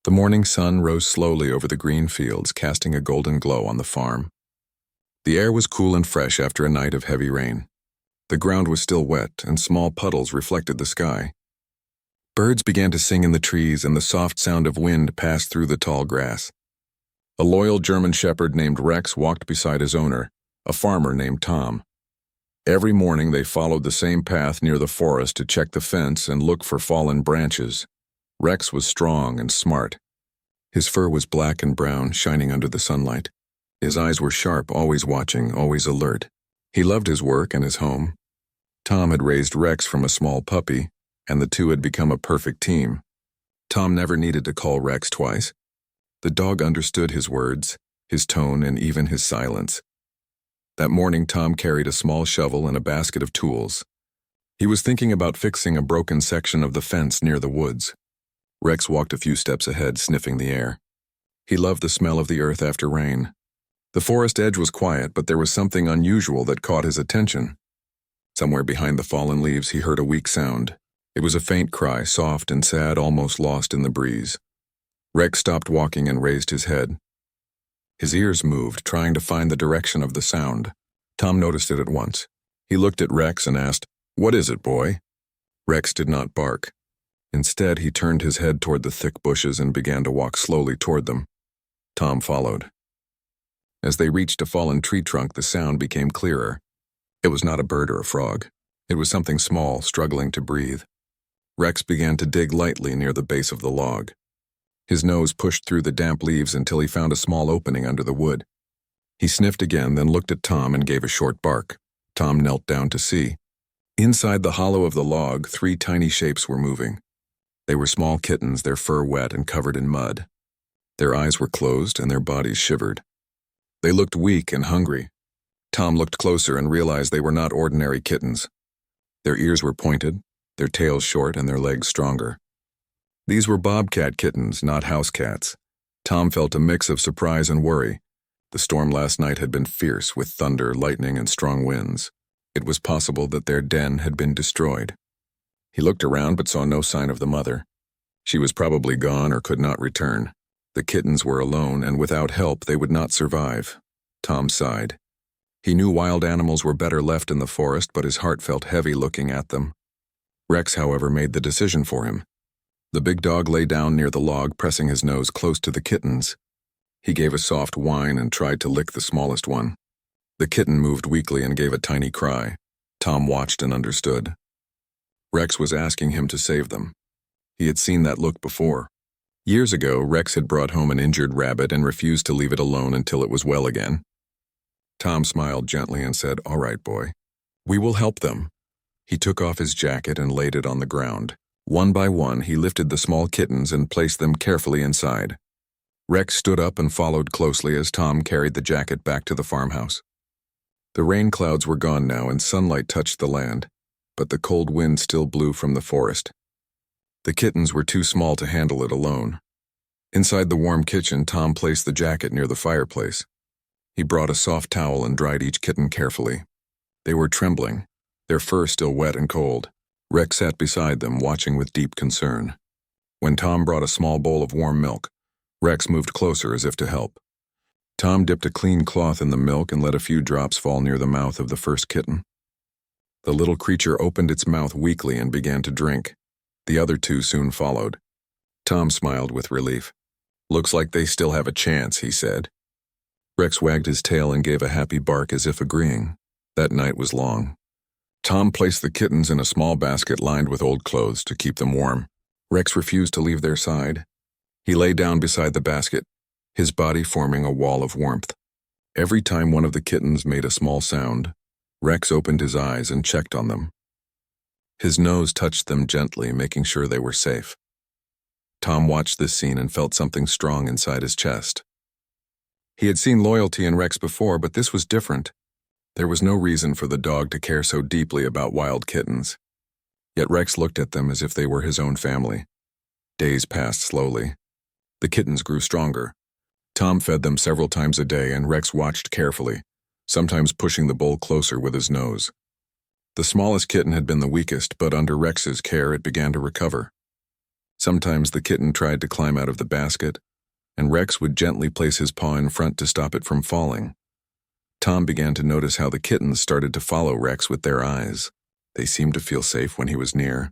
The morning sun rose slowly over the green fields, casting a golden glow on the farm. The air was cool and fresh after a night of heavy rain. The ground was still wet, and small puddles reflected the sky. Birds began to sing in the trees, and the soft sound of wind passed through the tall grass. A loyal German shepherd named Rex walked beside his owner, a farmer named Tom. Every morning they followed the same path near the forest to check the fence and look for fallen branches. Rex was strong and smart. His fur was black and brown, shining under the sunlight. His eyes were sharp, always watching, always alert. He loved his work and his home. Tom had raised Rex from a small puppy, and the two had become a perfect team. Tom never needed to call Rex twice. The dog understood his words, his tone, and even his silence. That morning, Tom carried a small shovel and a basket of tools. He was thinking about fixing a broken section of the fence near the woods. Rex walked a few steps ahead, sniffing the air. He loved the smell of the earth after rain. The forest edge was quiet, but there was something unusual that caught his attention. Somewhere behind the fallen leaves, he heard a weak sound. It was a faint cry, soft and sad, almost lost in the breeze. Rex stopped walking and raised his head. His ears moved, trying to find the direction of the sound. Tom noticed it at once. He looked at Rex and asked, "What is it, boy?" Rex did not bark. Instead, he turned his head toward the thick bushes and began to walk slowly toward them. Tom followed. As they reached a fallen tree trunk, the sound became clearer. It was not a bird or a frog. It was something small, struggling to breathe. Rex began to dig lightly near the base of the log. His nose pushed through the damp leaves until he found a small opening under the wood. He sniffed again, then looked at Tom and gave a short bark. Tom knelt down to see. Inside the hollow of the log, 3 tiny shapes were moving. They were small kittens, their fur wet and covered in mud. Their eyes were closed and their bodies shivered. They looked weak and hungry. Tom looked closer and realized they were not ordinary kittens. Their ears were pointed, their tails short, and their legs stronger. These were Bobcat Kittens, not house cats. Tom felt a mix of surprise and worry. The storm last night had been fierce, with thunder, lightning, and strong winds. It was possible that their den had been destroyed. He looked around but saw no sign of the mother. She was probably gone or could not return. The kittens were alone, and without help they would not survive. Tom sighed. He knew wild animals were better left in the forest, but his heart felt heavy looking at them. Rex, however, made the decision for him. The big dog lay down near the log, pressing his nose close to the kittens. He gave a soft whine and tried to lick the smallest one. The kitten moved weakly and gave a tiny cry. Tom watched and understood. Rex was asking him to save them. He had seen that look before. Years ago, Rex had brought home an injured rabbit and refused to leave it alone until it was well again. Tom smiled gently and said, "All right, boy. We will help them." He took off his jacket and laid it on the ground. One by one, he lifted the small kittens and placed them carefully inside. Rex stood up and followed closely as Tom carried the jacket back to the farmhouse. The rain clouds were gone now and sunlight touched the land, but the cold wind still blew from the forest. The kittens were too small to handle it alone. Inside the warm kitchen, Tom placed the jacket near the fireplace. He brought a soft towel and dried each kitten carefully. They were trembling, their fur still wet and cold. Rex sat beside them, watching with deep concern. When Tom brought a small bowl of warm milk, Rex moved closer as if to help. Tom dipped a clean cloth in the milk and let a few drops fall near the mouth of the first kitten. The little creature opened its mouth weakly and began to drink. The other 2 soon followed. Tom smiled with relief. "Looks like they still have a chance," he said. Rex wagged his tail and gave a happy bark as if agreeing. That night was long. Tom placed the kittens in a small basket lined with old clothes to keep them warm. Rex refused to leave their side. He lay down beside the basket, his body forming a wall of warmth. Every time one of the kittens made a small sound, Rex opened his eyes and checked on them. His nose touched them gently, making sure they were safe. Tom watched this scene and felt something strong inside his chest. He had seen loyalty in Rex before, but this was different. There was no reason for the dog to care so deeply about wild kittens. Yet Rex looked at them as if they were his own family. Days passed slowly. The kittens grew stronger. Tom fed them several times a day, and Rex watched carefully, sometimes pushing the bowl closer with his nose. The smallest kitten had been the weakest, but under Rex's care it began to recover. Sometimes the kitten tried to climb out of the basket, and Rex would gently place his paw in front to stop it from falling. Tom began to notice how the kittens started to follow Rex with their eyes. They seemed to feel safe when he was near.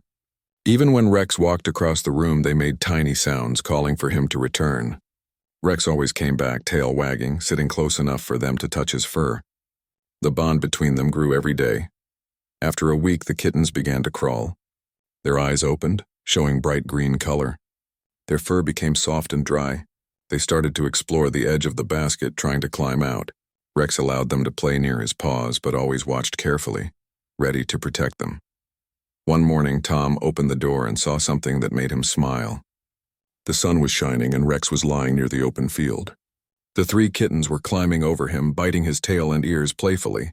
Even when Rex walked across the room, they made tiny sounds, calling for him to return. Rex always came back, tail wagging, sitting close enough for them to touch his fur. The bond between them grew every day. After a week, the kittens began to crawl. Their eyes opened, showing bright green color. Their fur became soft and dry. They started to explore the edge of the basket, trying to climb out. Rex allowed them to play near his paws, but always watched carefully, ready to protect them. One morning, Tom opened the door and saw something that made him smile. The sun was shining and Rex was lying near the open field. The 3 kittens were climbing over him, biting his tail and ears playfully.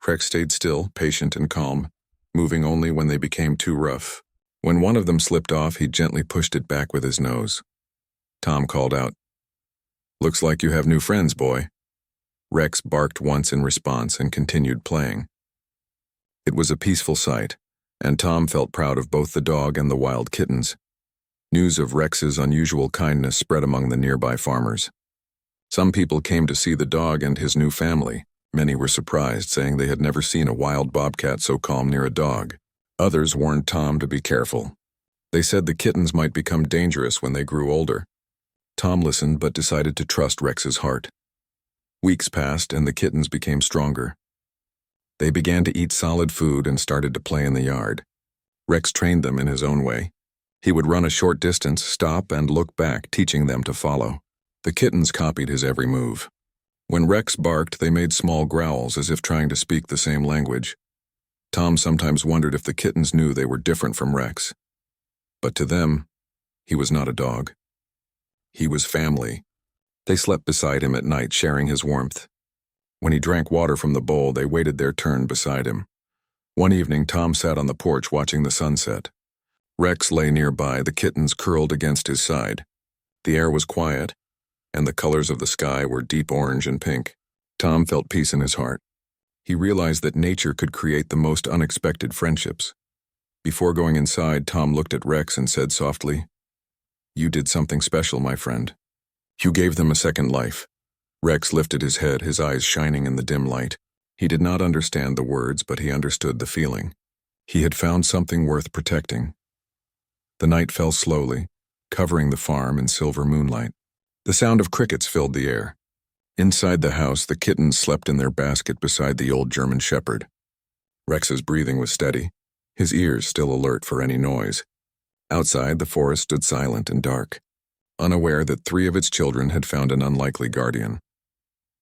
Rex stayed still, patient and calm, moving only when they became too rough. When one of them slipped off, he gently pushed it back with his nose. Tom called out, "Looks like you have new friends, boy." Rex barked once in response and continued playing. It was a peaceful sight, and Tom felt proud of both the dog and the wild kittens. News of Rex's unusual kindness spread among the nearby farmers. Some people came to see the dog and his new family. Many were surprised, saying they had never seen a wild bobcat so calm near a dog. Others warned Tom to be careful. They said the kittens might become dangerous when they grew older. Tom listened but decided to trust Rex's heart. Weeks passed and the kittens became stronger. They began to eat solid food and started to play in the yard. Rex trained them in his own way. He would run a short distance, stop, and look back, teaching them to follow. The kittens copied his every move. When Rex barked, they made small growls as if trying to speak the same language. Tom sometimes wondered if the kittens knew they were different from Rex. But to them, he was not a dog. He was family. They slept beside him at night, sharing his warmth. When he drank water from the bowl, they waited their turn beside him. One evening, Tom sat on the porch watching the sunset. Rex lay nearby, the kittens curled against his side. The air was quiet, and the colors of the sky were deep orange and pink. Tom felt peace in his heart. He realized that nature could create the most unexpected friendships. Before going inside, Tom looked at Rex and said softly, "You did something special, my friend. You gave them a second life." Rex lifted his head, his eyes shining in the dim light. He did not understand the words, but he understood the feeling. He had found something worth protecting. The night fell slowly, covering the farm in silver moonlight. The sound of crickets filled the air. Inside the house, the kittens slept in their basket beside the old German shepherd. Rex's breathing was steady, his ears still alert for any noise. Outside, the forest stood silent and dark, unaware that 3 of its children had found an unlikely guardian.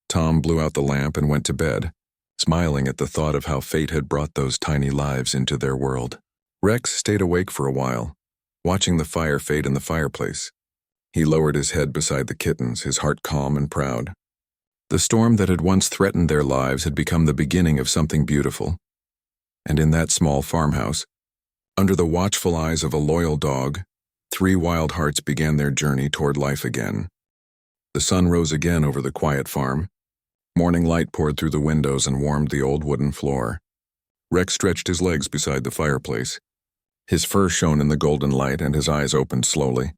Tom blew out the lamp and went to bed, smiling at the thought of how fate had brought those tiny lives into their world. Rex stayed awake for a while, watching the fire fade in the fireplace. He lowered his head beside the kittens, his heart calm and proud. The storm that had once threatened their lives had become the beginning of something beautiful. And in that small farmhouse, under the watchful eyes of a loyal dog, 3 wild hearts began their journey toward life again. The sun rose again over the quiet farm. Morning light poured through the windows and warmed the old wooden floor. Rex stretched his legs beside the fireplace. His fur shone in the golden light and his eyes opened slowly.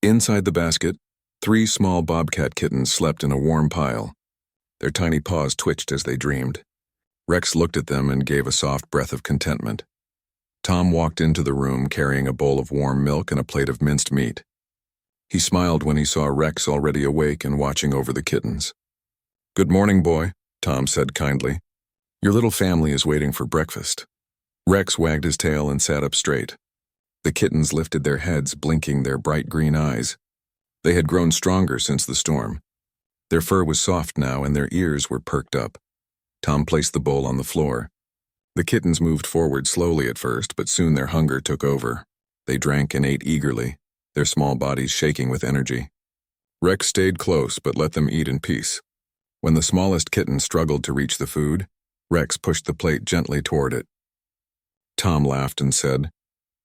Inside the basket, 3 small bobcat kittens slept in a warm pile. Their tiny paws twitched as they dreamed. Rex looked at them and gave a soft breath of contentment. Tom walked into the room carrying a bowl of warm milk and a plate of minced meat. He smiled when he saw Rex already awake and watching over the kittens. "Good morning, boy," Tom said kindly. "Your little family is waiting for breakfast." Rex wagged his tail and sat up straight. The kittens lifted their heads, blinking their bright green eyes. They had grown stronger since the storm. Their fur was soft now and their ears were perked up. Tom placed the bowl on the floor. The kittens moved forward slowly at first, but soon their hunger took over. They drank and ate eagerly, their small bodies shaking with energy. Rex stayed close but let them eat in peace. When the smallest kitten struggled to reach the food, Rex pushed the plate gently toward it. Tom laughed and said,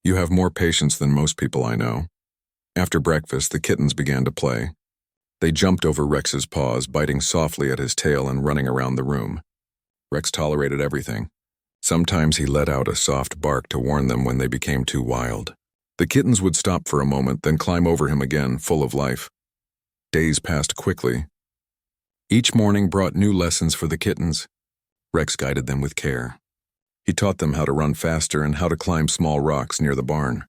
"You have more patience than most people I know." After breakfast, the kittens began to play. They jumped over Rex's paws, biting softly at his tail and running around the room. Rex tolerated everything. Sometimes he let out a soft bark to warn them when they became too wild. The kittens would stop for a moment, then climb over him again, full of life. Days passed quickly. Each morning brought new lessons for the kittens. Rex guided them with care. He taught them how to run faster and how to climb small rocks near the barn.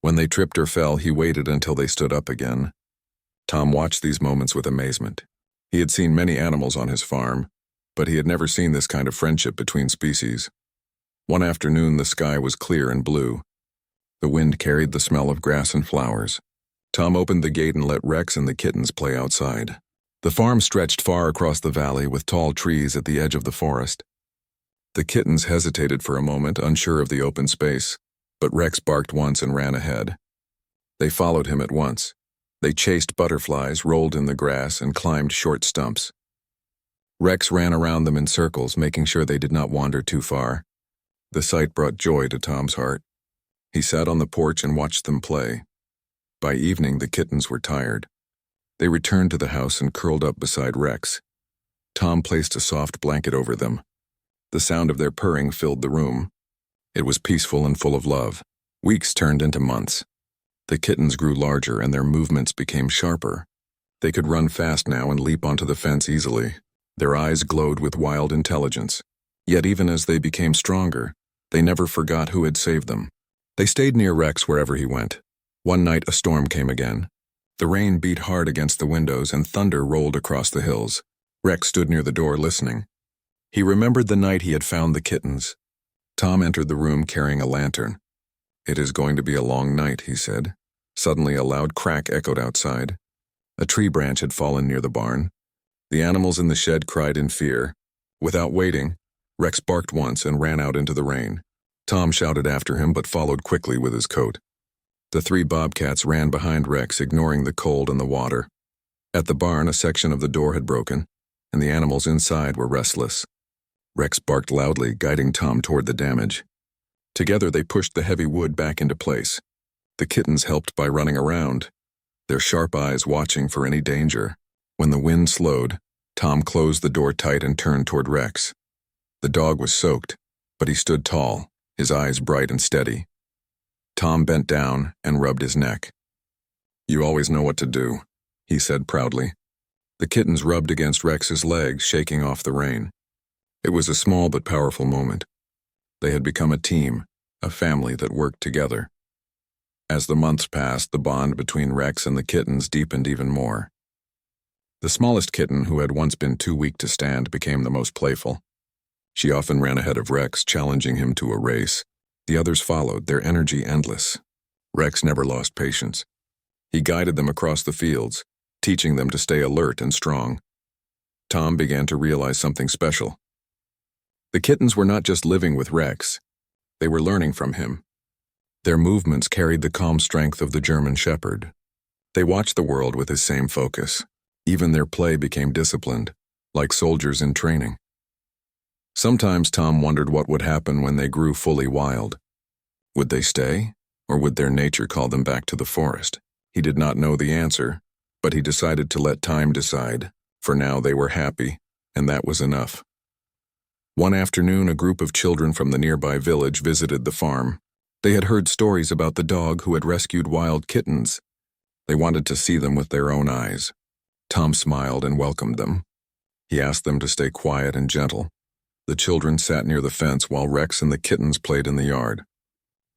When they tripped or fell, he waited until they stood up again. Tom watched these moments with amazement. He had seen many animals on his farm, but he had never seen this kind of friendship between species. One afternoon, the sky was clear and blue. The wind carried the smell of grass and flowers. Tom opened the gate and let Rex and the kittens play outside. The farm stretched far across the valley with tall trees at the edge of the forest. The kittens hesitated for a moment, unsure of the open space, but Rex barked once and ran ahead. They followed him at once. They chased butterflies, rolled in the grass, and climbed short stumps. Rex ran around them in circles, making sure they did not wander too far. The sight brought joy to Tom's heart. He sat on the porch and watched them play. By evening, the kittens were tired. They returned to the house and curled up beside Rex. Tom placed a soft blanket over them. The sound of their purring filled the room. It was peaceful and full of love. Weeks turned into months. The kittens grew larger and their movements became sharper. They could run fast now and leap onto the fence easily. Their eyes glowed with wild intelligence. Yet even as they became stronger, they never forgot who had saved them. They stayed near Rex wherever he went. One night a storm came again. The rain beat hard against the windows and thunder rolled across the hills. Rex stood near the door listening. He remembered the night he had found the kittens. Tom entered the room carrying a lantern. "It is going to be a long night," he said. Suddenly a loud crack echoed outside. A tree branch had fallen near the barn. The animals in the shed cried in fear. Without waiting, Rex barked once and ran out into the rain. Tom shouted after him but followed quickly with his coat. The three bobcats ran behind Rex, ignoring the cold and the water. At the barn, a section of the door had broken, and the animals inside were restless. Rex barked loudly, guiding Tom toward the damage. Together they pushed the heavy wood back into place. The kittens helped by running around, their sharp eyes watching for any danger. When the wind slowed, Tom closed the door tight and turned toward Rex. The dog was soaked, but he stood tall, his eyes bright and steady. Tom bent down and rubbed his neck. "You always know what to do," he said proudly. The kittens rubbed against Rex's legs, shaking off the rain. It was a small but powerful moment. They had become a team, a family that worked together. As the months passed, the bond between Rex and the kittens deepened even more. The smallest kitten, who had once been too weak to stand, became the most playful. She often ran ahead of Rex, challenging him to a race. The others followed, their energy endless. Rex never lost patience. He guided them across the fields, teaching them to stay alert and strong. Tom began to realize something special. The kittens were not just living with Rex. They were learning from him. Their movements carried the calm strength of the German Shepherd. They watched the world with his same focus. Even their play became disciplined, like soldiers in training. Sometimes Tom wondered what would happen when they grew fully wild. Would they stay, or would their nature call them back to the forest? He did not know the answer, but he decided to let time decide. For now they were happy, and that was enough. One afternoon, a group of children from the nearby village visited the farm. They had heard stories about the dog who had rescued wild kittens. They wanted to see them with their own eyes. Tom smiled and welcomed them. He asked them to stay quiet and gentle. The children sat near the fence while Rex and the kittens played in the yard.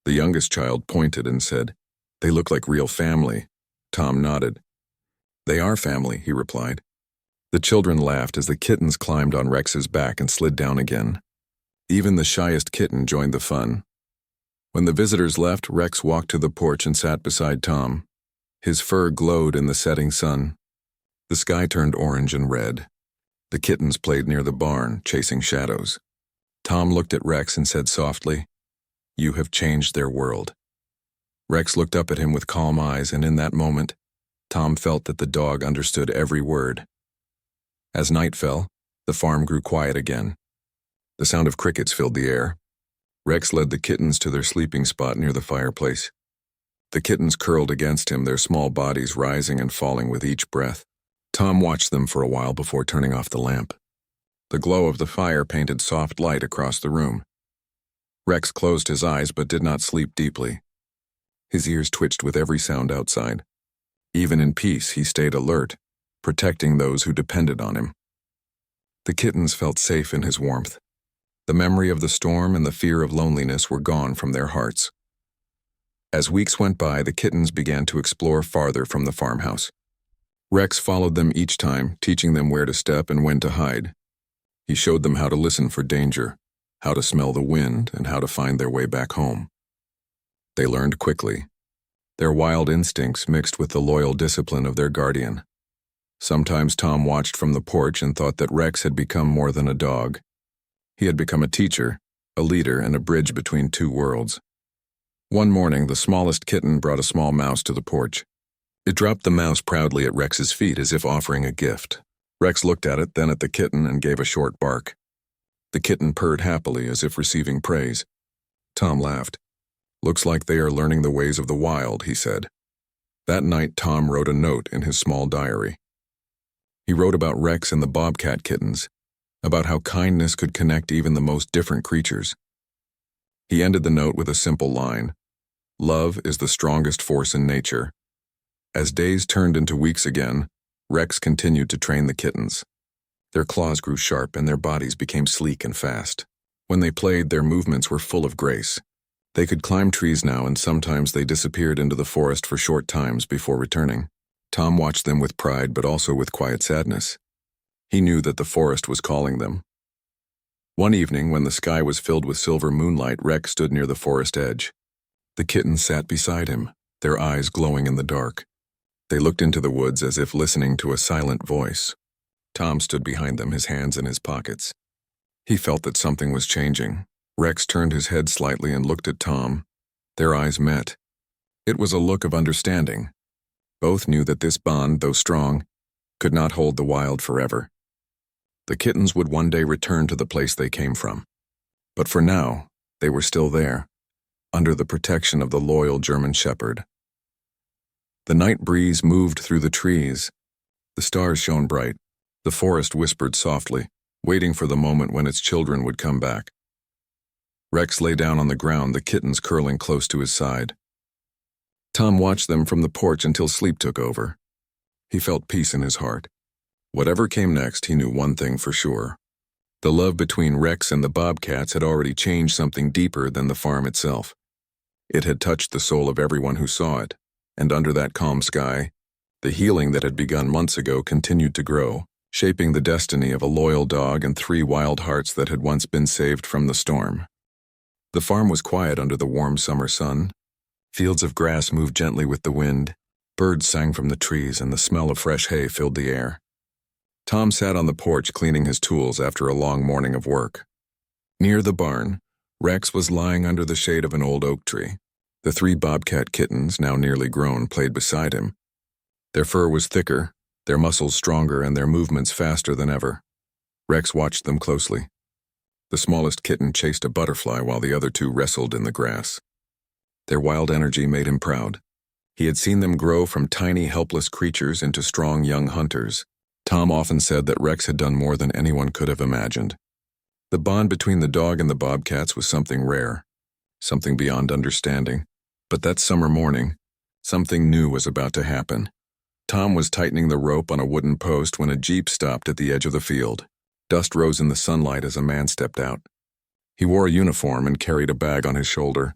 The youngest child pointed and said, "They look like real family." Tom nodded. "They are family," he replied. The children laughed as the kittens climbed on Rex's back and slid down again. Even the shyest kitten joined the fun. When the visitors left, Rex walked to the porch and sat beside Tom. His fur glowed in the setting sun. The sky turned orange and red. The kittens played near the barn, chasing shadows. Tom looked at Rex and said softly, "You have changed their world." Rex looked up at him with calm eyes, and in that moment, Tom felt that the dog understood every word. As night fell, the farm grew quiet again. The sound of crickets filled the air. Rex led the kittens to their sleeping spot near the fireplace. The kittens curled against him, their small bodies rising and falling with each breath. Tom watched them for a while before turning off the lamp. The glow of the fire painted soft light across the room. Rex closed his eyes but did not sleep deeply. His ears twitched with every sound outside. Even in peace, he stayed alert, protecting those who depended on him. The kittens felt safe in his warmth. The memory of the storm and the fear of loneliness were gone from their hearts. As weeks went by, the kittens began to explore farther from the farmhouse. Rex followed them each time, teaching them where to step and when to hide. He showed them how to listen for danger, how to smell the wind, and how to find their way back home. They learned quickly. Their wild instincts mixed with the loyal discipline of their guardian. Sometimes Tom watched from the porch and thought that Rex had become more than a dog. He had become a teacher, a leader, and a bridge between two worlds. One morning, the smallest kitten brought a small mouse to the porch. It dropped the mouse proudly at Rex's feet as if offering a gift. Rex looked at it, then at the kitten, and gave a short bark. The kitten purred happily as if receiving praise. Tom laughed. "Looks like they are learning the ways of the wild," he said. That night, Tom wrote a note in his small diary. He wrote about Rex and the Bobcat Kittens, about how kindness could connect even the most different creatures. He ended the note with a simple line: "Love is the strongest force in nature." As days turned into weeks again, Rex continued to train the kittens. Their claws grew sharp and their bodies became sleek and fast. When they played, their movements were full of grace. They could climb trees now, and sometimes they disappeared into the forest for short times before returning. Tom watched them with pride, but also with quiet sadness. He knew that the forest was calling them. One evening, when the sky was filled with silver moonlight, Rex stood near the forest edge. The kittens sat beside him, their eyes glowing in the dark. They looked into the woods as if listening to a silent voice. Tom stood behind them, his hands in his pockets. He felt that something was changing. Rex turned his head slightly and looked at Tom. Their eyes met. It was a look of understanding. Both knew that this bond, though strong, could not hold the wild forever. The kittens would one day return to the place they came from. But for now, they were still there, under the protection of the loyal German shepherd. The night breeze moved through the trees. The stars shone bright. The forest whispered softly, waiting for the moment when its children would come back. Rex lay down on the ground, the kittens curling close to his side. Tom watched them from the porch until sleep took over. He felt peace in his heart. Whatever came next, he knew one thing for sure. The love between Rex and the Bobcats had already changed something deeper than the farm itself. It had touched the soul of everyone who saw it, and under that calm sky, the healing that had begun months ago continued to grow, shaping the destiny of a loyal dog and 3 wild hearts that had once been saved from the storm. The farm was quiet under the warm summer sun. Fields of grass moved gently with the wind. Birds sang from the trees, and the smell of fresh hay filled the air. Tom sat on the porch cleaning his tools after a long morning of work. Near the barn, Rex was lying under the shade of an old oak tree. The 3 Bobcat kittens, now nearly grown, played beside him. Their fur was thicker, their muscles stronger, and their movements faster than ever. Rex watched them closely. The smallest kitten chased a butterfly while the other 2 wrestled in the grass. Their wild energy made him proud. He had seen them grow from tiny, helpless creatures into strong young hunters. Tom often said that Rex had done more than anyone could have imagined. The bond between the dog and the Bobcats was something rare, something beyond understanding. But that summer morning, something new was about to happen. Tom was tightening the rope on a wooden post when a jeep stopped at the edge of the field. Dust rose in the sunlight as a man stepped out. He wore a uniform and carried a bag on his shoulder.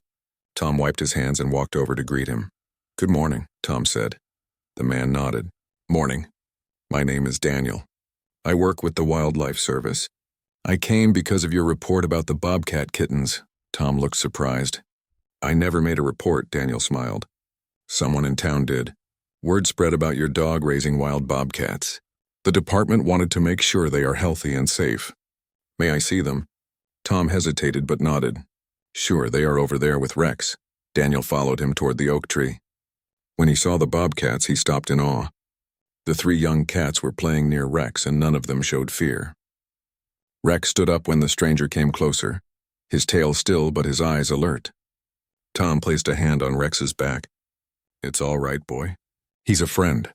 Tom wiped his hands and walked over to greet him. "Good morning," Tom said. The man nodded. "Morning. My name is Daniel. I work with the Wildlife Service. I came because of your report about the Bobcat Kittens." Tom looked surprised. "I never made a report," Daniel smiled. "Someone in town did. Word spread about your dog raising wild bobcats. The department wanted to make sure they are healthy and safe. May I see them?" Tom hesitated but nodded. "Sure, they are over there with Rex." Daniel followed him toward the oak tree. When he saw the bobcats, he stopped in awe. The 3 young cats were playing near Rex, and none of them showed fear. Rex stood up when the stranger came closer, his tail still but his eyes alert. Tom placed a hand on Rex's back. "It's all right, boy. He's a friend."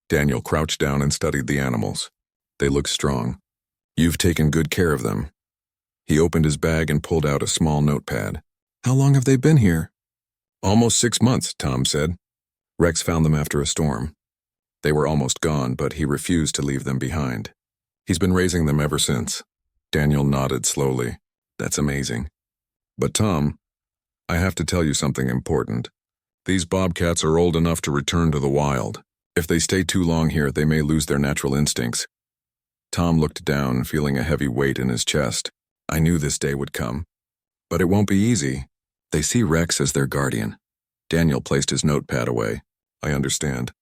Daniel crouched down and studied the animals. "They look strong. You've taken good care of them." He opened his bag and pulled out a small notepad. "How long have they been here?" Almost 6 months, Tom said. Rex found them after a storm. They were almost gone, but he refused to leave them behind. He's been raising them ever since. Daniel nodded slowly. That's amazing. But Tom, I have to tell you something important. These bobcats are old enough to return to the wild. If they stay too long here, they may lose their natural instincts. Tom looked down, feeling a heavy weight in his chest. I knew this day would come. But it won't be easy. They see Rex as their guardian. Daniel placed his notepad away. I understand.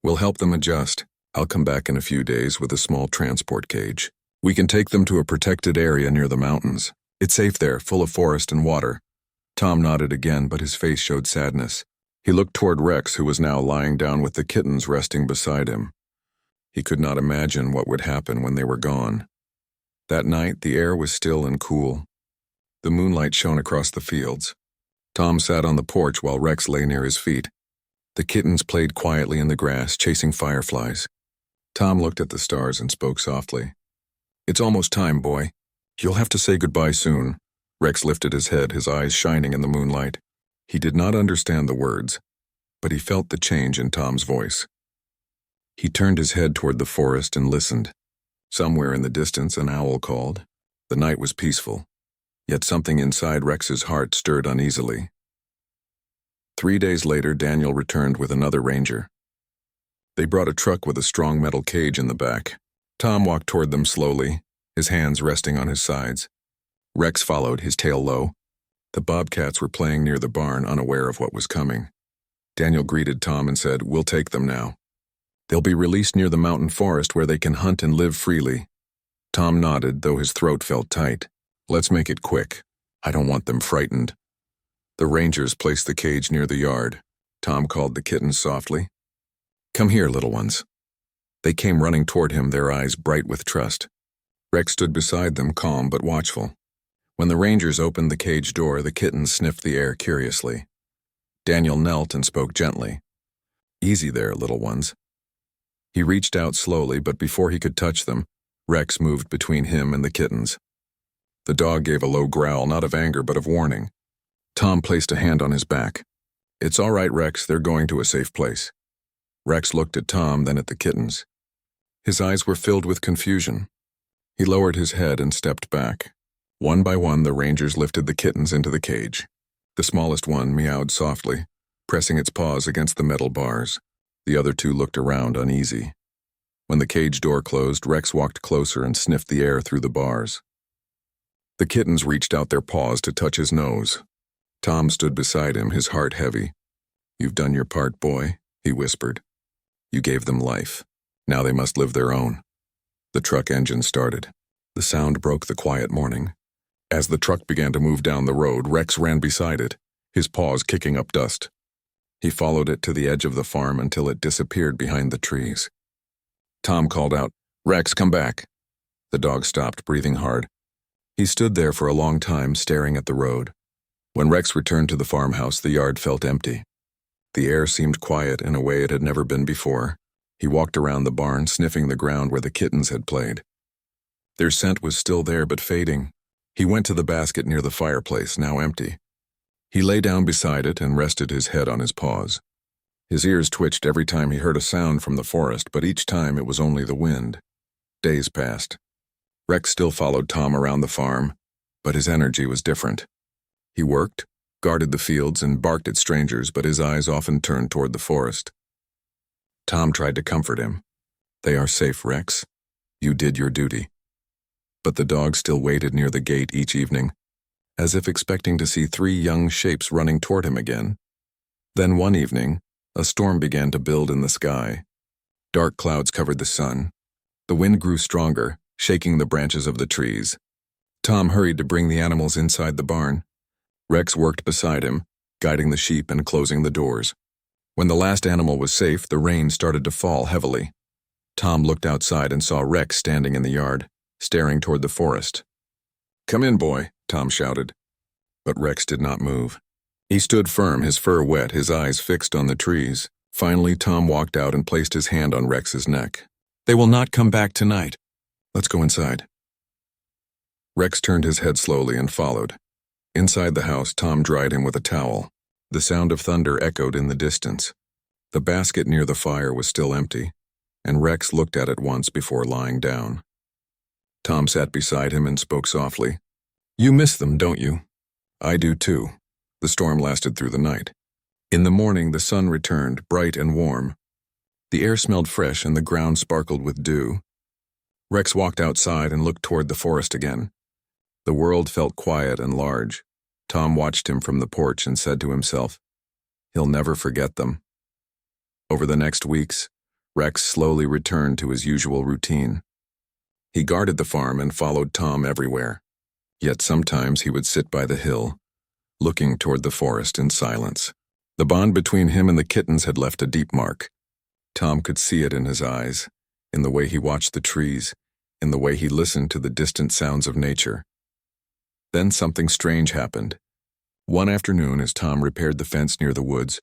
We'll help them adjust. I'll come back in a few days with a small transport cage. We can take them to a protected area near the mountains. It's safe there, full of forest and water. Tom nodded again, but his face showed sadness. He looked toward Rex, who was now lying down with the kittens resting beside him. He could not imagine what would happen when they were gone. That night, the air was still and cool. The moonlight shone across the fields. Tom sat on the porch while Rex lay near his feet. The kittens played quietly in the grass, chasing fireflies. Tom looked at the stars and spoke softly. It's almost time, boy. You'll have to say goodbye soon. Rex lifted his head, his eyes shining in the moonlight. He did not understand the words, but he felt the change in Tom's voice. He turned his head toward the forest and listened. Somewhere in the distance, an owl called. The night was peaceful, yet something inside Rex's heart stirred uneasily. 3 days later, Daniel returned with another ranger. They brought a truck with a strong metal cage in the back. Tom walked toward them slowly, his hands resting on his sides. Rex followed, his tail low. The bobcats were playing near the barn, unaware of what was coming. Daniel greeted Tom and said, We'll take them now. They'll be released near the mountain forest where they can hunt and live freely. Tom nodded, though his throat felt tight. Let's make it quick. I don't want them frightened. The rangers placed the cage near the yard. Tom called the kittens softly. Come here, little ones. They came running toward him, their eyes bright with trust. Rex stood beside them, calm but watchful. When the rangers opened the cage door, the kittens sniffed the air curiously. Daniel knelt and spoke gently. Easy there, little ones. He reached out slowly, but before he could touch them, Rex moved between him and the kittens. The dog gave a low growl, not of anger but of warning. Tom placed a hand on his back. It's all right, Rex, they're going to a safe place. Rex looked at Tom, then at the kittens. His eyes were filled with confusion. He lowered his head and stepped back. One by one, the rangers lifted the kittens into the cage. The smallest one meowed softly, pressing its paws against the metal bars. The other two looked around, uneasy. When the cage door closed, Rex walked closer and sniffed the air through the bars. The kittens reached out their paws to touch his nose. Tom stood beside him, his heart heavy. You've done your part, boy, he whispered. You gave them life. Now they must live their own. The truck engine started. The sound broke the quiet morning. As the truck began to move down the road, Rex ran beside it, his paws kicking up dust. He followed it to the edge of the farm until it disappeared behind the trees. Tom called out, Rex, come back. The dog stopped, breathing hard. He stood there for a long time, staring at the road. When Rex returned to the farmhouse, the yard felt empty. The air seemed quiet in a way it had never been before. He walked around the barn, sniffing the ground where the kittens had played. Their scent was still there, but fading. He went to the basket near the fireplace, now empty. He lay down beside it and rested his head on his paws. His ears twitched every time he heard a sound from the forest, but each time it was only the wind. Days passed. Rex still followed Tom around the farm, but his energy was different. He worked, guarded the fields, and barked at strangers, but his eyes often turned toward the forest. Tom tried to comfort him. They are safe, Rex. You did your duty. But the dog still waited near the gate each evening, as if expecting to see 3 young shapes running toward him again. Then one evening, a storm began to build in the sky. Dark clouds covered the sun. The wind grew stronger, shaking the branches of the trees. Tom hurried to bring the animals inside the barn. Rex worked beside him, guiding the sheep and closing the doors. When the last animal was safe, the rain started to fall heavily. Tom looked outside and saw Rex standing in the yard, staring toward the forest. Come in, boy, Tom shouted. But Rex did not move. He stood firm, his fur wet, his eyes fixed on the trees. Finally, Tom walked out and placed his hand on Rex's neck. They will not come back tonight. Let's go inside. Rex turned his head slowly and followed. Inside the house, Tom dried him with a towel. The sound of thunder echoed in the distance. The basket near the fire was still empty, and Rex looked at it once before lying down. Tom sat beside him and spoke softly. "You miss them, don't you?" "I do too." The storm lasted through the night. In the morning, the sun returned, bright and warm. The air smelled fresh and the ground sparkled with dew. Rex walked outside and looked toward the forest again. The world felt quiet and large. Tom watched him from the porch and said to himself, "He'll never forget them." Over the next weeks, Rex slowly returned to his usual routine. He guarded the farm and followed Tom everywhere. Yet sometimes he would sit by the hill, looking toward the forest in silence. The bond between him and the kittens had left a deep mark. Tom could see it in his eyes, in the way he watched the trees, in the way he listened to the distant sounds of nature. Then something strange happened. One afternoon, as Tom repaired the fence near the woods,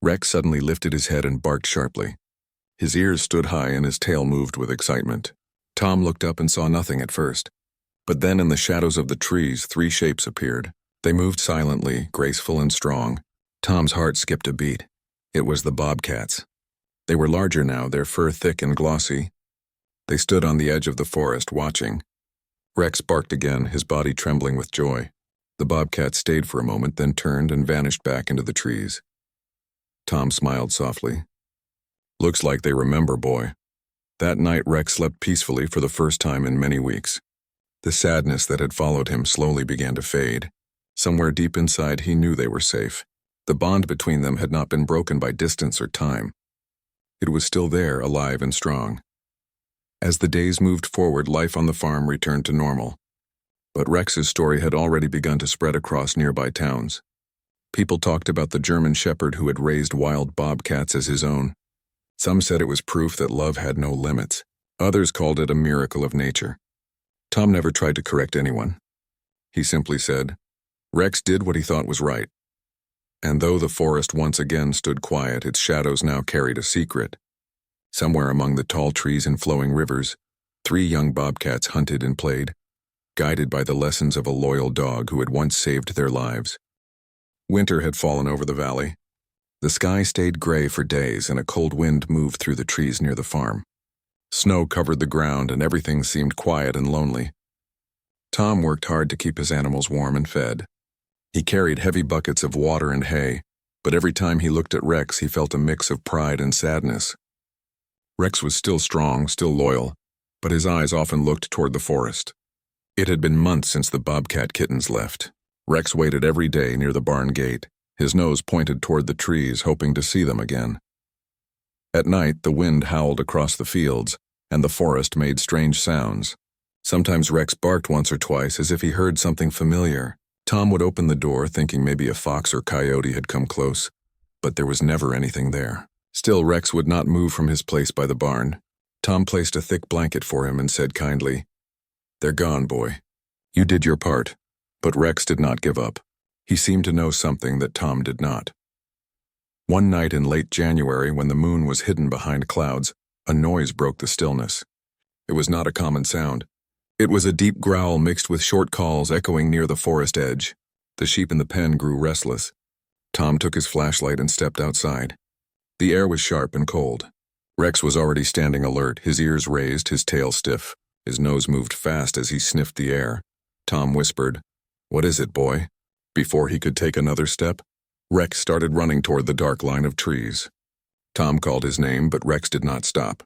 Rex suddenly lifted his head and barked sharply. His ears stood high and his tail moved with excitement. Tom looked up and saw nothing at first. But then in the shadows of the trees, 3 shapes appeared. They moved silently, graceful and strong. Tom's heart skipped a beat. It was the bobcats. They were larger now, their fur thick and glossy. They stood on the edge of the forest, watching. Rex barked again, his body trembling with joy. The bobcat stayed for a moment, then turned and vanished back into the trees. Tom smiled softly. "Looks like they remember, boy." That night, Rex slept peacefully for the first time in many weeks. The sadness that had followed him slowly began to fade. Somewhere deep inside, he knew they were safe. The bond between them had not been broken by distance or time. It was still there, alive and strong. As the days moved forward, life on the farm returned to normal. But Rex's story had already begun to spread across nearby towns. People talked about the German shepherd who had raised wild bobcats as his own. Some said it was proof that love had no limits. Others called it a miracle of nature. Tom never tried to correct anyone. He simply said, Rex did what he thought was right. And though the forest once again stood quiet, its shadows now carried a secret. Somewhere among the tall trees and flowing rivers, 3 young bobcats hunted and played, guided by the lessons of a loyal dog who had once saved their lives. Winter had fallen over the valley. The sky stayed gray for days, and a cold wind moved through the trees near the farm. Snow covered the ground, and everything seemed quiet and lonely. Tom worked hard to keep his animals warm and fed. He carried heavy buckets of water and hay, but every time he looked at Rex, he felt a mix of pride and sadness. Rex was still strong, still loyal, but his eyes often looked toward the forest. It had been months since the Bobcat Kittens left. Rex waited every day near the barn gate, his nose pointed toward the trees, hoping to see them again. At night, the wind howled across the fields, and the forest made strange sounds. Sometimes Rex barked once or twice as if he heard something familiar. Tom would open the door, thinking maybe a fox or coyote had come close, but there was never anything there. Still, Rex would not move from his place by the barn. Tom placed a thick blanket for him and said kindly, "They're gone, boy. You did your part." But Rex did not give up. He seemed to know something that Tom did not. One night in late January, when the moon was hidden behind clouds, a noise broke the stillness. It was not a common sound. It was a deep growl mixed with short calls echoing near the forest edge. The sheep in the pen grew restless. Tom took his flashlight and stepped outside. The air was sharp and cold. Rex was already standing alert, his ears raised, his tail stiff. His nose moved fast as he sniffed the air. Tom whispered, "What is it, boy?" Before he could take another step, Rex started running toward the dark line of trees. Tom called his name, but Rex did not stop.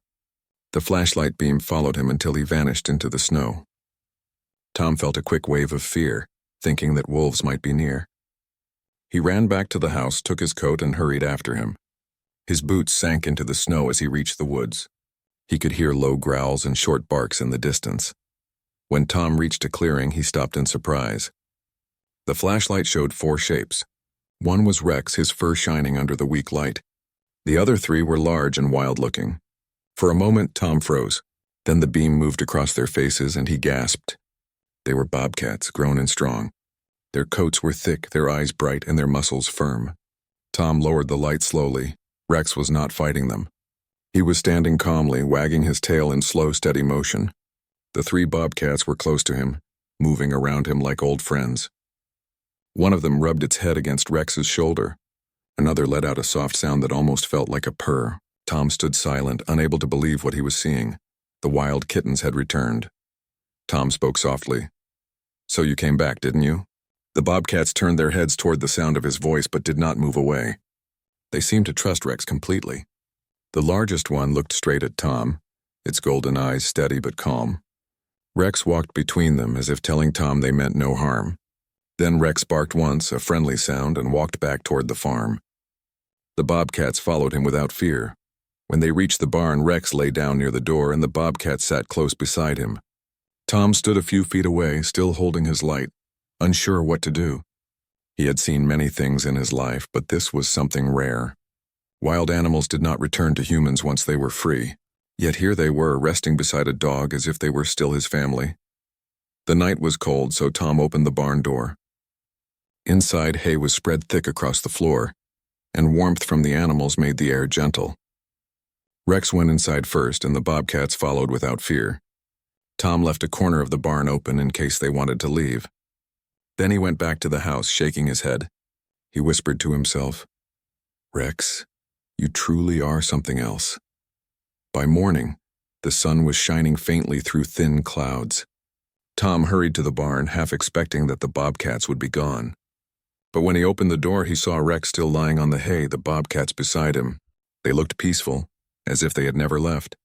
The flashlight beam followed him until he vanished into the snow. Tom felt a quick wave of fear, thinking that wolves might be near. He ran back to the house, took his coat, and hurried after him. His boots sank into the snow as he reached the woods. He could hear low growls and short barks in the distance. When Tom reached a clearing, he stopped in surprise. The flashlight showed 4 shapes. One was Rex, his fur shining under the weak light. The other 3 were large and wild-looking. For a moment, Tom froze. Then the beam moved across their faces, and he gasped. They were bobcats, grown and strong. Their coats were thick, their eyes bright, and their muscles firm. Tom lowered the light slowly. Rex was not fighting them. He was standing calmly, wagging his tail in slow, steady motion. The 3 bobcats were close to him, moving around him like old friends. One of them rubbed its head against Rex's shoulder. Another let out a soft sound that almost felt like a purr. Tom stood silent, unable to believe what he was seeing. The wild kittens had returned. Tom spoke softly. "So you came back, didn't you?" The bobcats turned their heads toward the sound of his voice but did not move away. They seemed to trust Rex completely. The largest one looked straight at Tom, its golden eyes steady but calm. Rex walked between them as if telling Tom they meant no harm. Then Rex barked once, a friendly sound, and walked back toward the farm. The bobcats followed him without fear. When they reached the barn, Rex lay down near the door and the bobcat sat close beside him. Tom stood a few feet away, still holding his light, unsure what to do. He had seen many things in his life, but this was something rare. Wild animals did not return to humans once they were free. Yet here they were, resting beside a dog as if they were still his family. The night was cold, so Tom opened the barn door. Inside, hay was spread thick across the floor, and warmth from the animals made the air gentle. Rex went inside first, and the bobcats followed without fear. Tom left a corner of the barn open in case they wanted to leave. Then he went back to the house, shaking his head. He whispered to himself, "Rex, you truly are something else." By morning, the sun was shining faintly through thin clouds. Tom hurried to the barn, half expecting that the bobcats would be gone. But when he opened the door, he saw Rex still lying on the hay, the bobcats beside him. They looked peaceful, as if they had never left.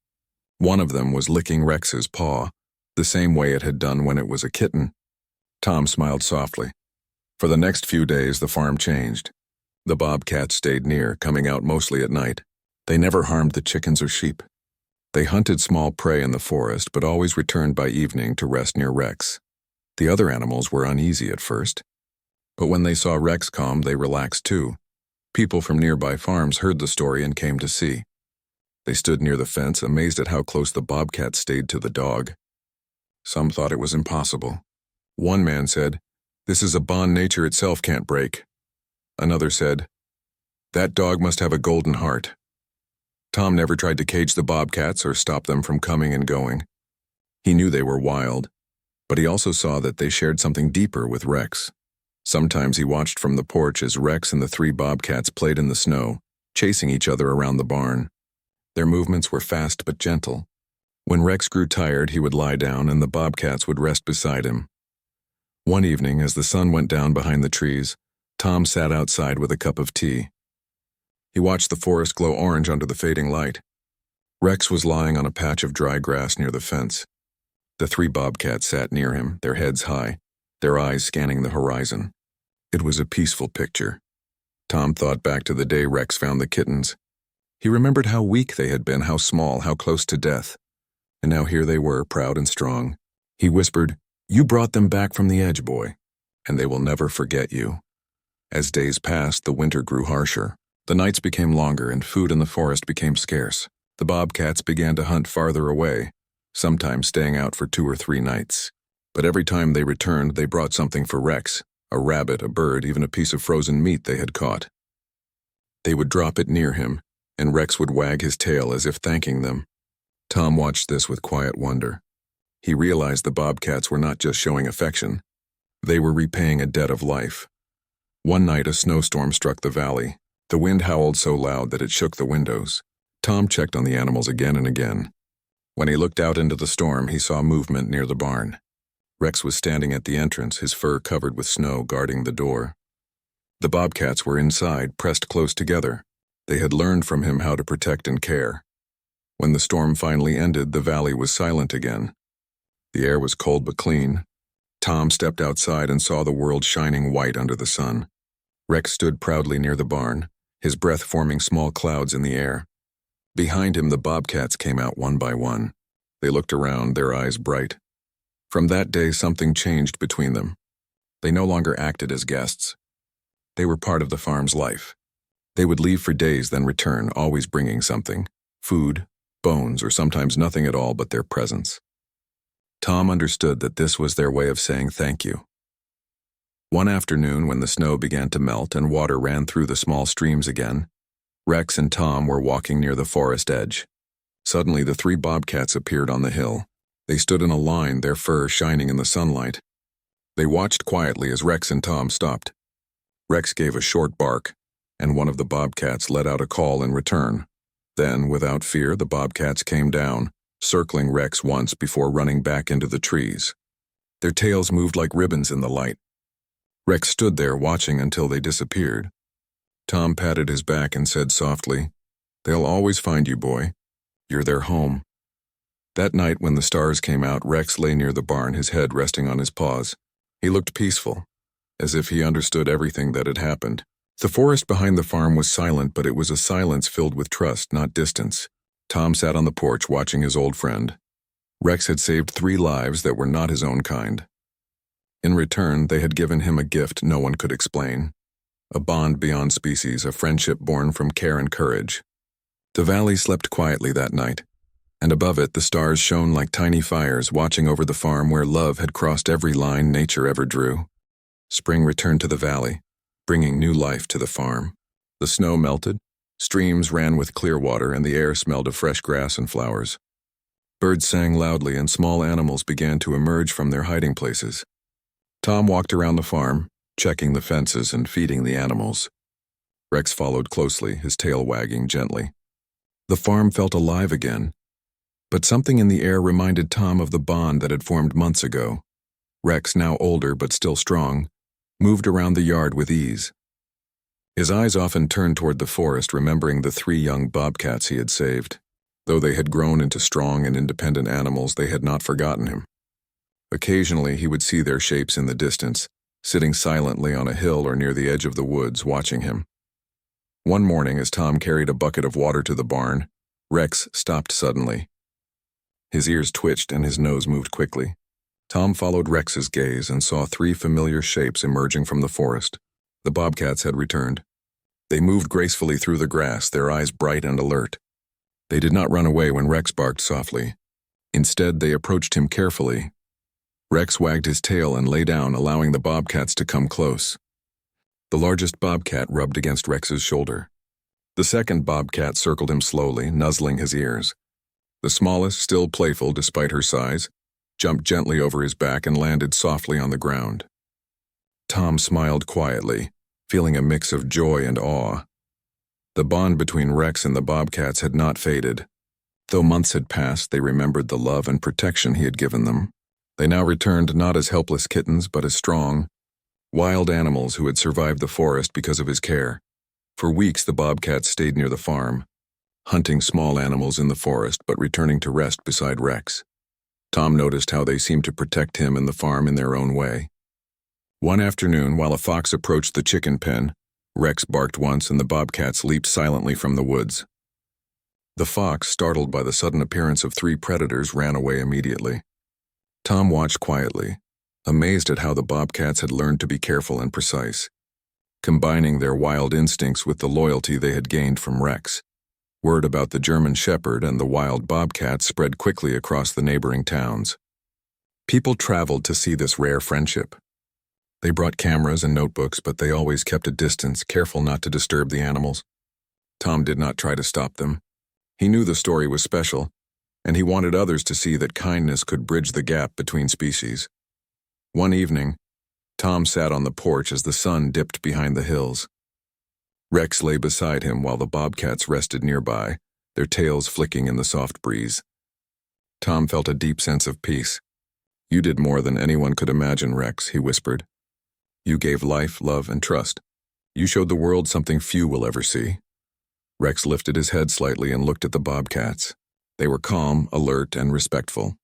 One of them was licking Rex's paw, the same way it had done when it was a kitten. Tom smiled softly. For the next few days, the farm changed. The bobcats stayed near, coming out mostly at night. They never harmed the chickens or sheep. They hunted small prey in the forest, but always returned by evening to rest near Rex. The other animals were uneasy at first, but when they saw Rex calm, they relaxed too. People from nearby farms heard the story and came to see. They stood near the fence, amazed at how close the bobcat stayed to the dog. Some thought it was impossible. One man said, "This is a bond nature itself can't break." Another said, "That dog must have a golden heart." Tom never tried to cage the bobcats or stop them from coming and going. He knew they were wild, but he also saw that they shared something deeper with Rex. Sometimes he watched from the porch as Rex and the three bobcats played in the snow, chasing each other around the barn. Their movements were fast but gentle. When Rex grew tired, he would lie down and the bobcats would rest beside him. One evening, as the sun went down behind the trees, Tom sat outside with a cup of tea. He watched the forest glow orange under the fading light. Rex was lying on a patch of dry grass near the fence. The three bobcats sat near him, their heads high, their eyes scanning the horizon. It was a peaceful picture. Tom thought back to the day Rex found the kittens. He remembered how weak they had been, how small, how close to death. And now here they were, proud and strong. He whispered, "You brought them back from the edge, boy, and they will never forget you." As days passed, the winter grew harsher. The nights became longer and food in the forest became scarce. The bobcats began to hunt farther away, sometimes staying out for 2 or 3 nights. But every time they returned, they brought something for Rex, a rabbit, a bird, even a piece of frozen meat they had caught. They would drop it near him, and Rex would wag his tail as if thanking them. Tom watched this with quiet wonder. He realized the bobcats were not just showing affection. They were repaying a debt of life. One night, a snowstorm struck the valley. The wind howled so loud that it shook the windows. Tom checked on the animals again and again. When he looked out into the storm, he saw movement near the barn. Rex was standing at the entrance, his fur covered with snow, guarding the door. The bobcats were inside, pressed close together. They had learned from him how to protect and care. When the storm finally ended, the valley was silent again. The air was cold but clean. Tom stepped outside and saw the world shining white under the sun. Rex stood proudly near the barn, his breath forming small clouds in the air. Behind him, the bobcats came out one by one. They looked around, their eyes bright. From that day, something changed between them. They no longer acted as guests. They were part of the farm's life. They would leave for days, then return, always bringing something: food, bones, or sometimes nothing at all but their presence. Tom understood that this was their way of saying thank you. One afternoon, when the snow began to melt and water ran through the small streams again, Rex and Tom were walking near the forest edge. Suddenly, the three bobcats appeared on the hill. They stood in a line, their fur shining in the sunlight. They watched quietly as Rex and Tom stopped. Rex gave a short bark. and one of the bobcats let out a call in return. Then, without fear, the bobcats came down, circling Rex once before running back into the trees. Their tails moved like ribbons in the light. Rex stood there watching until they disappeared. Tom patted his back and said softly, "They'll always find you, boy. You're their home." That night when the stars came out, Rex lay near the barn, his head resting on his paws. He looked peaceful, as if he understood everything that had happened. The forest behind the farm was silent, but it was a silence filled with trust, not distance. Tom sat on the porch watching his old friend. Rex had saved 3 lives that were not his own kind. In return, they had given him a gift no one could explain. A bond beyond species, a friendship born from care and courage. The valley slept quietly that night, and above it the stars shone like tiny fires watching over the farm where love had crossed every line nature ever drew. Spring returned to the valley, bringing new life to the farm. The snow melted, streams ran with clear water, and the air smelled of fresh grass and flowers. Birds sang loudly, and small animals began to emerge from their hiding places. Tom walked around the farm, checking the fences and feeding the animals. Rex followed closely, his tail wagging gently. The farm felt alive again, but something in the air reminded Tom of the bond that had formed months ago. Rex, now older but still strong, moved around the yard with ease. His eyes often turned toward the forest, remembering the 3 young bobcats he had saved. Though they had grown into strong and independent animals, they had not forgotten him. Occasionally, he would see their shapes in the distance, sitting silently on a hill or near the edge of the woods, watching him. One morning, as Tom carried a bucket of water to the barn, Rex stopped suddenly. His ears twitched and his nose moved quickly. Tom followed Rex's gaze and saw 3 familiar shapes emerging from the forest. The bobcats had returned. They moved gracefully through the grass, their eyes bright and alert. They did not run away when Rex barked softly. Instead, they approached him carefully. Rex wagged his tail and lay down, allowing the bobcats to come close. The largest bobcat rubbed against Rex's shoulder. The second bobcat circled him slowly, nuzzling his ears. The smallest, still playful despite her size, jumped gently over his back and landed softly on the ground. Tom smiled quietly, feeling a mix of joy and awe. The bond between Rex and the bobcats had not faded. Though months had passed, they remembered the love and protection he had given them. They now returned not as helpless kittens, but as strong, wild animals who had survived the forest because of his care. For weeks, the bobcats stayed near the farm, hunting small animals in the forest but returning to rest beside Rex. Tom noticed how they seemed to protect him and the farm in their own way. One afternoon, while a fox approached the chicken pen, Rex barked once and the bobcats leaped silently from the woods. The fox, startled by the sudden appearance of 3 predators, ran away immediately. Tom watched quietly, amazed at how the bobcats had learned to be careful and precise, combining their wild instincts with the loyalty they had gained from Rex. Word about the German Shepherd and the wild bobcat spread quickly across the neighboring towns. People traveled to see this rare friendship. They brought cameras and notebooks, but they always kept a distance, careful not to disturb the animals. Tom did not try to stop them. He knew the story was special, and he wanted others to see that kindness could bridge the gap between species. One evening, Tom sat on the porch as the sun dipped behind the hills. Rex lay beside him while the bobcats rested nearby, their tails flicking in the soft breeze. Tom felt a deep sense of peace. "You did more than anyone could imagine, Rex," he whispered. "You gave life, love, and trust. You showed the world something few will ever see." Rex lifted his head slightly and looked at the bobcats. They were calm, alert, and respectful.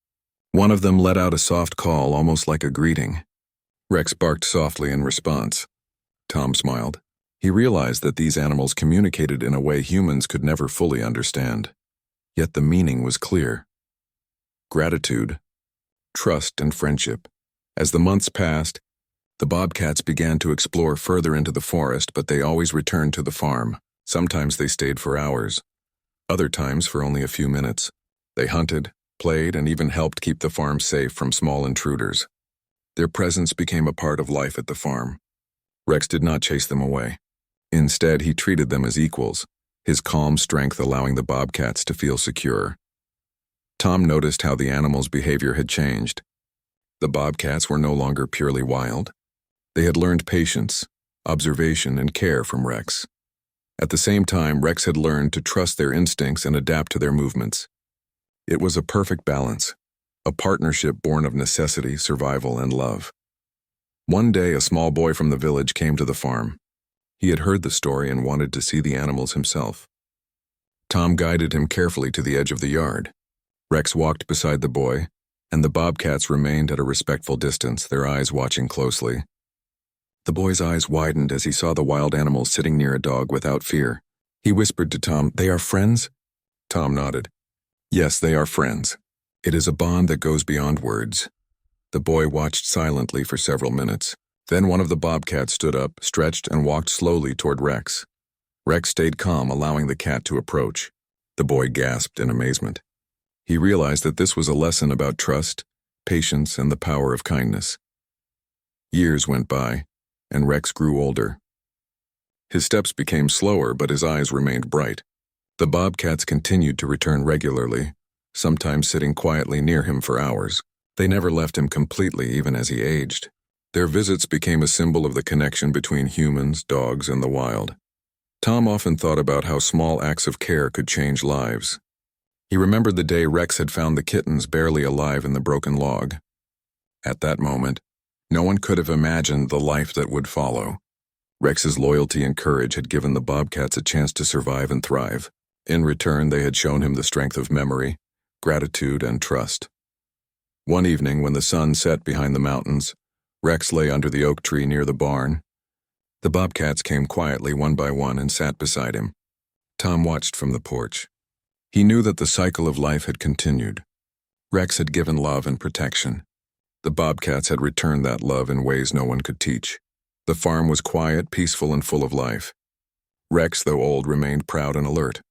One of them let out a soft call, almost like a greeting. Rex barked softly in response. Tom smiled. He realized that these animals communicated in a way humans could never fully understand. Yet the meaning was clear. Gratitude, trust, and friendship. As the months passed, the bobcats began to explore further into the forest, but they always returned to the farm. Sometimes they stayed for hours. Other times for only a few minutes. They hunted, played, and even helped keep the farm safe from small intruders. Their presence became a part of life at the farm. Rex did not chase them away. Instead, he treated them as equals, his calm strength allowing the bobcats to feel secure. Tom noticed how the animals' behavior had changed. The bobcats were no longer purely wild. They had learned patience, observation, and care from Rex. At the same time, Rex had learned to trust their instincts and adapt to their movements. It was a perfect balance, a partnership born of necessity, survival, and love. One day, a small boy from the village came to the farm. He had heard the story and wanted to see the animals himself. Tom guided him carefully to the edge of the yard. Rex walked beside the boy, and the bobcats remained at a respectful distance, their eyes watching closely. The boy's eyes widened as he saw the wild animals sitting near a dog without fear. He whispered to Tom, "They are friends?" Tom nodded. "Yes, they are friends. It is a bond that goes beyond words." The boy watched silently for several minutes. Then one of the bobcats stood up, stretched, and walked slowly toward Rex. Rex stayed calm, allowing the cat to approach. The boy gasped in amazement. He realized that this was a lesson about trust, patience, and the power of kindness. Years went by, and Rex grew older. His steps became slower, but his eyes remained bright. The bobcats continued to return regularly, sometimes sitting quietly near him for hours. They never left him completely, even as he aged. Their visits became a symbol of the connection between humans, dogs, and the wild. Tom often thought about how small acts of care could change lives. He remembered the day Rex had found the kittens barely alive in the broken log. At that moment, no one could have imagined the life that would follow. Rex's loyalty and courage had given the bobcats a chance to survive and thrive. In return, they had shown him the strength of memory, gratitude, and trust. One evening, when the sun set behind the mountains, Rex lay under the oak tree near the barn. The bobcats came quietly one by one and sat beside him. Tom watched from the porch. He knew that the cycle of life had continued. Rex had given love and protection. The bobcats had returned that love in ways no one could teach. The farm was quiet, peaceful, and full of life. Rex, though old, remained proud and alert.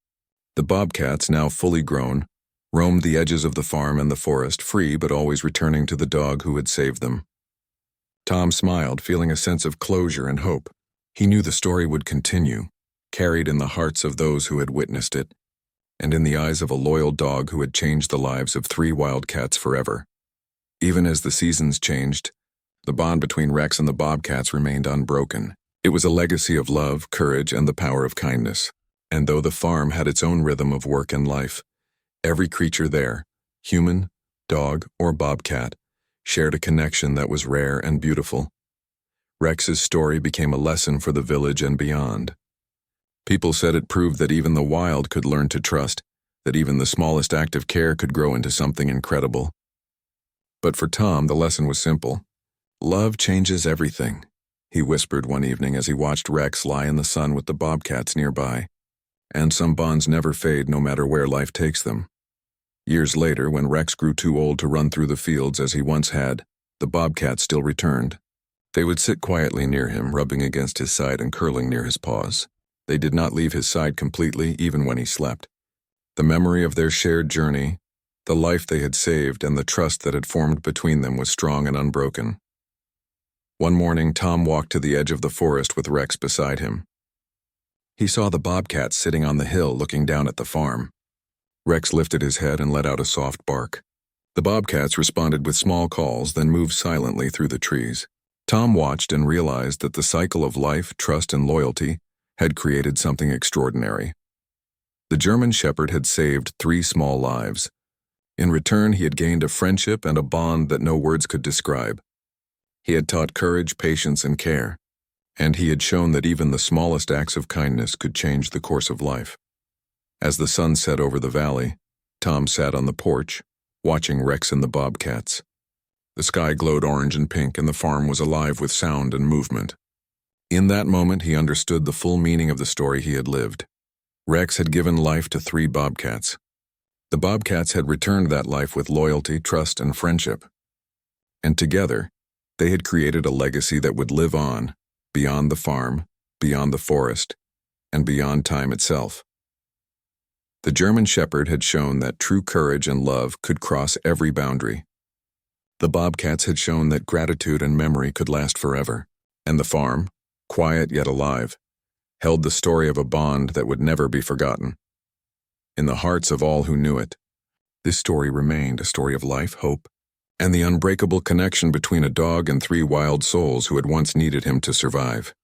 The bobcats, now fully grown, roamed the edges of the farm and the forest, free but always returning to the dog who had saved them. Tom smiled, feeling a sense of closure and hope. He knew the story would continue, carried in the hearts of those who had witnessed it, and in the eyes of a loyal dog who had changed the lives of 3 wildcats forever. Even as the seasons changed, the bond between Rex and the bobcats remained unbroken. It was a legacy of love, courage, and the power of kindness. And though the farm had its own rhythm of work and life, every creature there, human, dog, or bobcat, shared a connection that was rare and beautiful. Rex's story became a lesson for the village and beyond. People said it proved that even the wild could learn to trust, that even the smallest act of care could grow into something incredible. But for Tom, the lesson was simple. "Love changes everything," he whispered one evening as he watched Rex lie in the sun with the bobcats nearby. And some bonds never fade no matter where life takes them. Years later, when Rex grew too old to run through the fields as he once had, the bobcats still returned. They would sit quietly near him, rubbing against his side and curling near his paws. They did not leave his side completely, even when he slept. The memory of their shared journey, the life they had saved, and the trust that had formed between them was strong and unbroken. One morning, Tom walked to the edge of the forest with Rex beside him. He saw the bobcats sitting on the hill looking down at the farm. Rex lifted his head and let out a soft bark. The bobcats responded with small calls, then moved silently through the trees. Tom watched and realized that the cycle of life, trust, and loyalty had created something extraordinary. The German Shepherd had saved 3 small lives. In return, he had gained a friendship and a bond that no words could describe. He had taught courage, patience, and care, and he had shown that even the smallest acts of kindness could change the course of life. As the sun set over the valley, Tom sat on the porch, watching Rex and the bobcats. The sky glowed orange and pink, and the farm was alive with sound and movement. In that moment, he understood the full meaning of the story he had lived. Rex had given life to 3 bobcats. The bobcats had returned that life with loyalty, trust, and friendship. And together, they had created a legacy that would live on, beyond the farm, beyond the forest, and beyond time itself. The German Shepherd had shown that true courage and love could cross every boundary. The bobcats had shown that gratitude and memory could last forever. And the farm, quiet yet alive, held the story of a bond that would never be forgotten. In the hearts of all who knew it, this story remained a story of life, hope, and the unbreakable connection between a dog and 3 wild souls who had once needed him to survive.